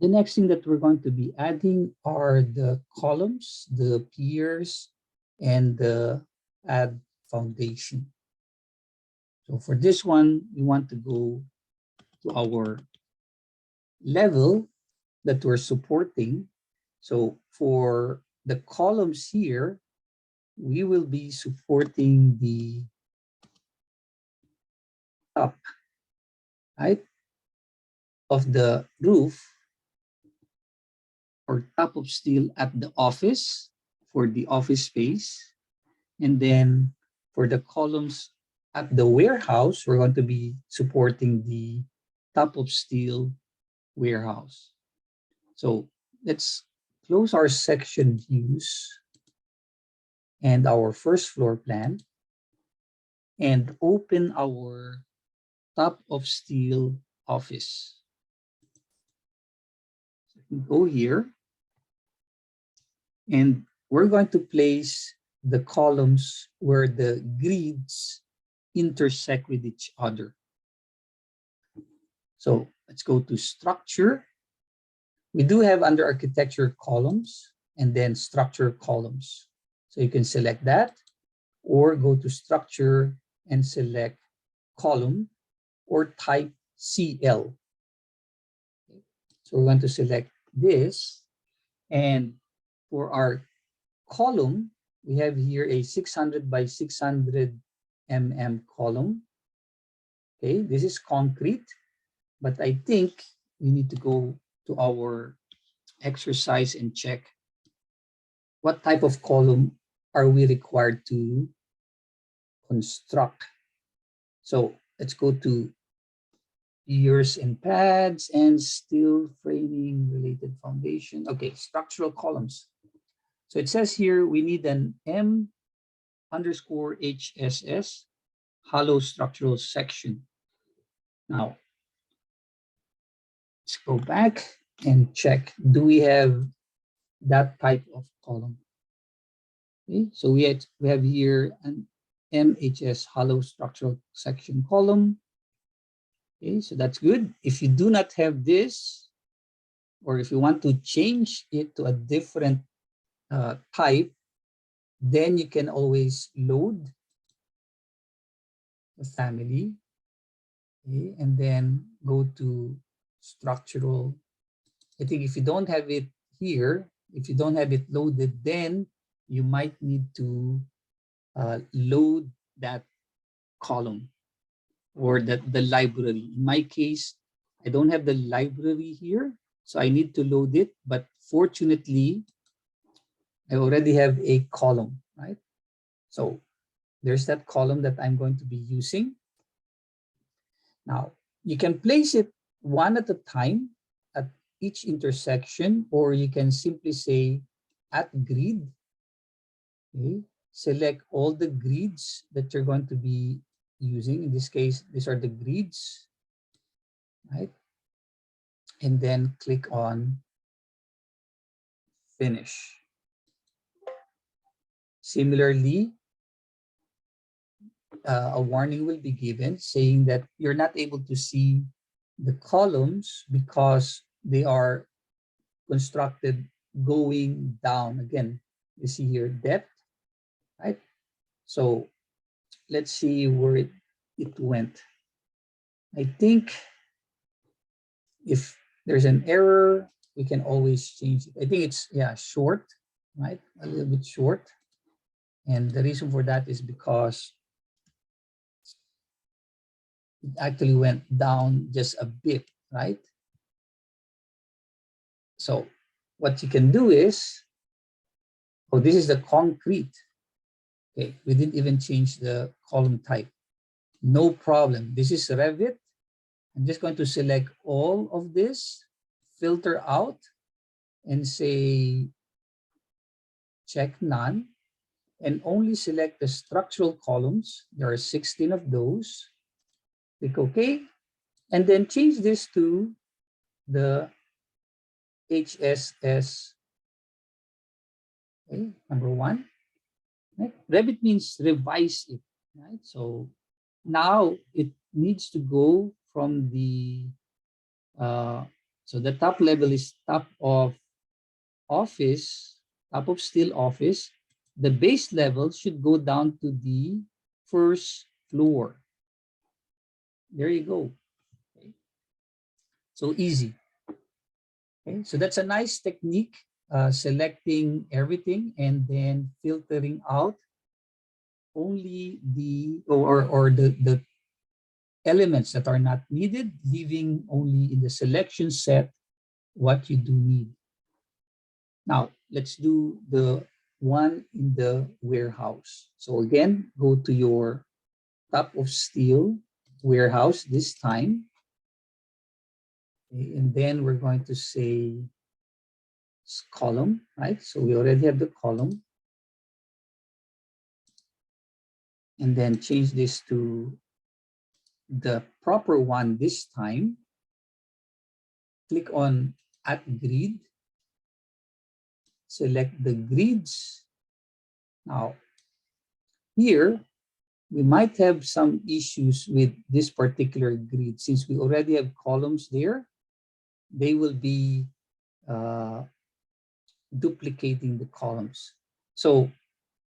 The next thing that we're going to be adding are the columns, the piers, and the add foundation. So for this one, we want to go to our level that we're supporting. So for the columns here, we will be supporting the top, right, of the roof or top of steel at the office for the office space. And then for the columns at the warehouse, we're going to be supporting the top of steel warehouse. So let's close our section views and our first floor plan and open our top of steel office. So go here and we're going to place the columns where the grids intersect with each other. So let's go to structure. We do have under architecture columns and then structure columns. So you can select that or go to structure and select column or type CL. So we're going to select this. And for our column, we have here a 600 by 600 mm column. Okay, this is concrete, but I think we need to go to our exercise and check what type of column are we required to construct. So let's go to piers and pads and steel framing related foundation. Okay, structural columns. So it says here we need an M_HSS hollow structural section. Now, let's go back and check. Do we have that type of column? Okay, so we have here an MHS hollow structural section column. Okay, so that's good. If you do not have this, or if you want to change it to a different type, then you can always load the family, okay, and then go to structural. I think if you don't have it here, if you don't have it loaded, then you might need to load that column or the library. In my case, I don't have the library here, so I need to load it. But fortunately, I already have a column, right? So there's that column that I'm going to be using. Now, you can place it one at a time at each intersection, or you can simply say at grid. Okay. Select all the grids that you're going to be using. In this case, these are the grids, right? And then click on finish. Similarly, a warning will be given saying that you're not able to see the columns because they are constructed going down. Again, you see here depth, right? So let's see where it went. I think if there's an error, we can always change it. I think it's, yeah, short, right? A little bit short. And the reason for that is because it actually went down just a bit, right? So what you can do is, oh, this is the concrete. Okay, we didn't even change the column type. No problem. This is Revit. I'm just going to select all of this, filter out, and say check none, and only select the structural columns. There are 16 of those. Click OK, and then change this to the HSS. Okay, number 1. Right? Revit means revise it, right? So now it needs to go from the So the top level is top of office, top of steel office. The base level should go down to the first floor. There you go. Okay. So easy. Okay, so that's a nice technique, selecting everything and then filtering out only the elements that are not needed, leaving only in the selection set what you do need. Now, let's do the one in the warehouse. So again, go to your top of steel warehouse this time. Okay, and then we're going to say column, right? So we already have the column. And then change this to the proper one this time. Click on Add Grid. Select the grids. Now, here, we might have some issues with this particular grid. Since we already have columns there, they will be duplicating the columns. So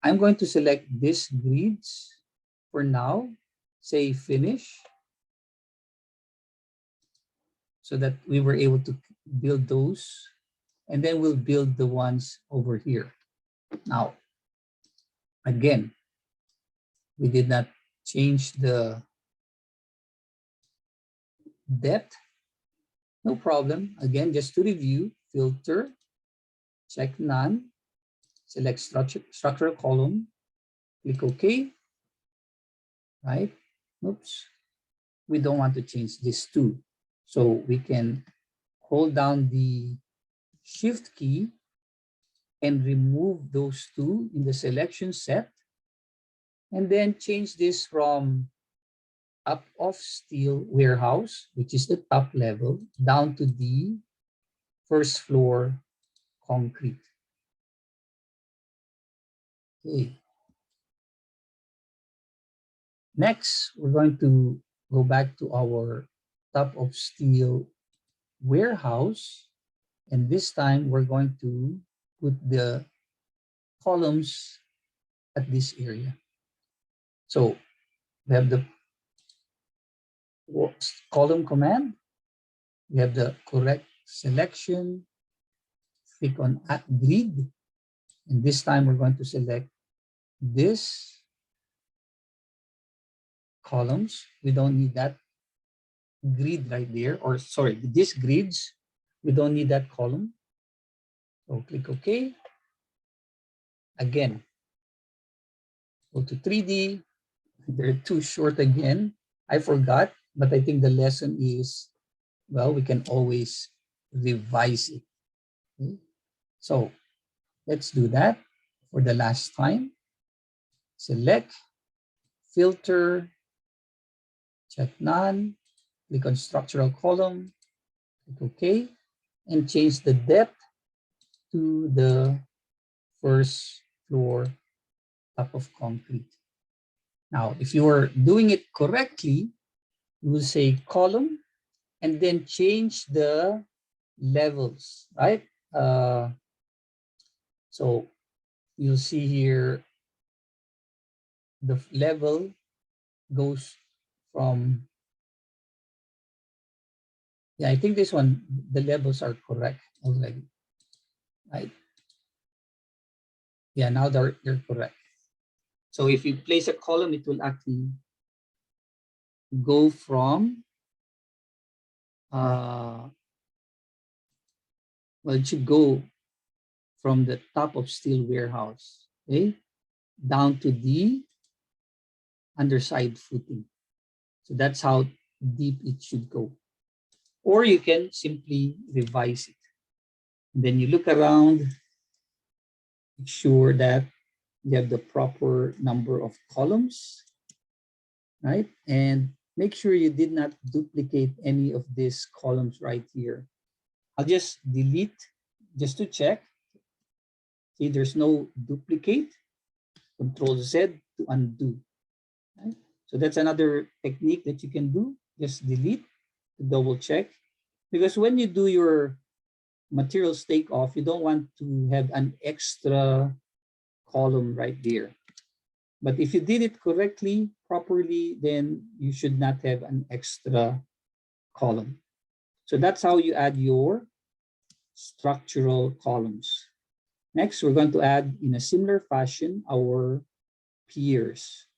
I'm going to select this grids for now, say finish, so that we were able to build those, and then we'll build the ones over here. Now, again, we did not change the depth. No problem. Again, just to review, filter, check none, select structural column, click OK, right? Oops, we don't want to change this too. So we can hold down the Shift key and remove those two in the selection set, and then change this from up of steel warehouse, which is the top level, down to the first floor concrete. Okay. Next, we're going to go back to our top of steel warehouse. And this time we're going to put the columns at this area. So we have the column command. We have the correct selection. Click on Add Grid. And this time we're going to select this columns. We don't need that grid right there, or sorry, this grids. We don't need that column. So click OK. Again, go to 3D. They're too short again. I forgot, but I think the lesson is, well, we can always revise it. Okay? So let's do that for the last time. Select, filter, check none, click on structural column, click OK, and change the depth to the first floor top of concrete. Now, if you are doing it correctly, you will say column and then change the levels, right? So you'll see here the level goes from, yeah, I think this one, the levels are correct already, right? Yeah, now they're correct. So if you place a column, it will actually go from, well, it should go from the top of steel warehouse, okay, down to the underside footing. So that's how deep it should go. Or you can simply revise it. And then you look around, make sure that you have the proper number of columns, right? And make sure you did not duplicate any of these columns right here. I'll just delete just to check. See, there's no duplicate. Control Z to undo. So that's another technique that you can do. Just delete to double check. Because when you do your materials takeoff, you don't want to have an extra column right there. But if you did it correctly, properly, then you should not have an extra column. So that's how you add your structural columns. Next, we're going to add in a similar fashion our piers.